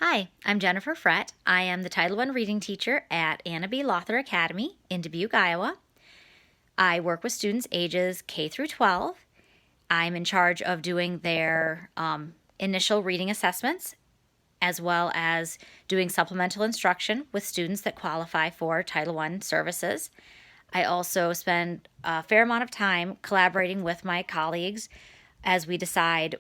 Hi, I'm Jennifer Frett. I am the Title I reading teacher at Anna B. Lother Academy in Dubuque, Iowa. I work with students ages K through 12. I'm in charge of doing their initial reading assessments as well as doing supplemental instruction with students that qualify for Title I services. I also spend a fair amount of time collaborating with my colleagues as we decide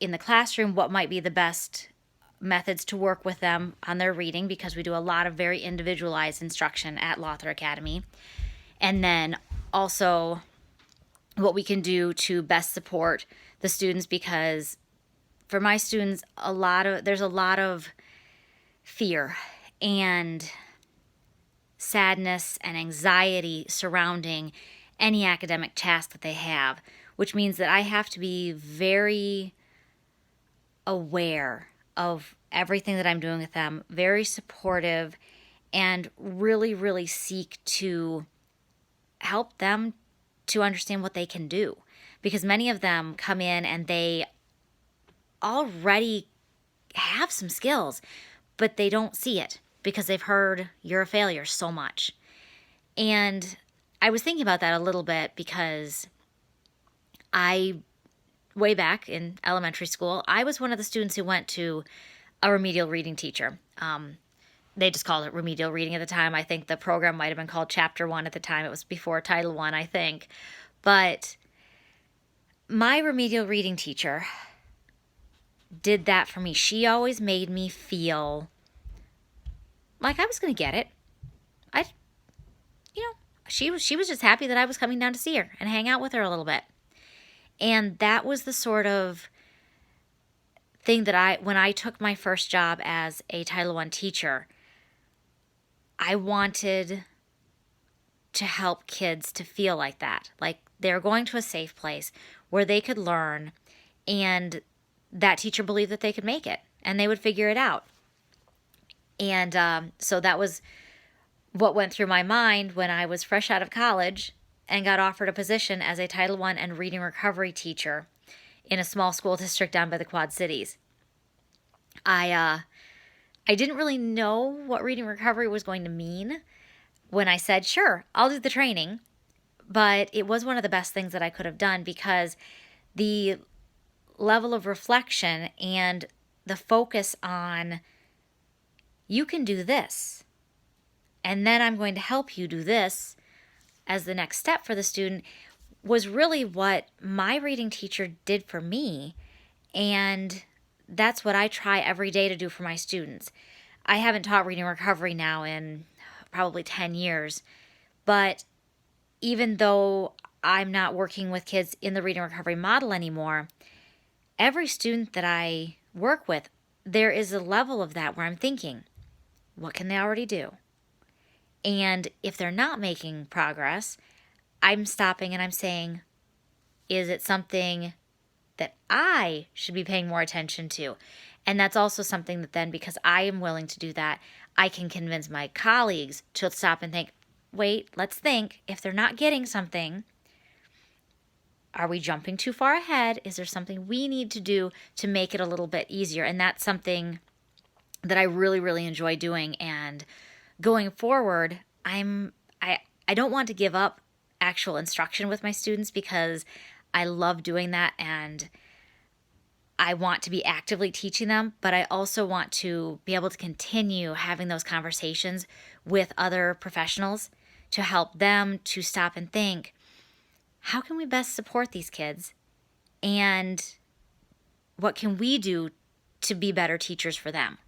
in the classroom what might be the best methods to work with them on their reading, because we do a lot of very individualized instruction at Lother Academy. And then also what we can do to best support the students, because for my students, there's a lot of fear and sadness and anxiety surrounding any academic task that they have, which means that I have to be very aware of everything that I'm doing with them, very supportive, and really, really seek to help them to understand what they can do. Because many of them come in and they already have some skills, but they don't see it because they've heard you're a failure so much. And I was thinking about that a little bit because way back in elementary school, I was one of the students who went to a remedial reading teacher. They just called it remedial reading at the time. I think the program might have been called Chapter 1 at the time. It was before Title I, I think. But my remedial reading teacher did that for me. She always made me feel like I was going to get it. She was just happy that I was coming down to see her and hang out with her a little bit. And that was the sort of thing that when I took my first job as a Title I teacher, I wanted to help kids to feel like that. Like they're going to a safe place where they could learn, and that teacher believed that they could make it and they would figure it out. And so that was what went through my mind when I was fresh out of college and got offered a position as a Title I and reading recovery teacher in a small school district down by the Quad Cities. I didn't really know what reading recovery was going to mean when I said, sure, I'll do the training. But it was one of the best things that I could have done, because the level of reflection and the focus on, you can do this, and then I'm going to help you do this as the next step for the student, was really what my reading teacher did for me. And that's what I try every day to do for my students. I haven't taught reading recovery now in probably 10 years, but even though I'm not working with kids in the reading recovery model anymore, every student that I work with, there is a level of that where I'm thinking, what can they already do? And if they're not making progress, I'm stopping and I'm saying, is it something that I should be paying more attention to? And that's also something that then, because I am willing to do that, I can convince my colleagues to stop and think, wait, let's think. If they're not getting something, are we jumping too far ahead? Is there something we need to do to make it a little bit easier? And that's something that I really, really enjoy doing. And going forward, I don't want to give up actual instruction with my students, because I love doing that and I want to be actively teaching them, but I also want to be able to continue having those conversations with other professionals to help them to stop and think, how can we best support these kids? And what can we do to be better teachers for them?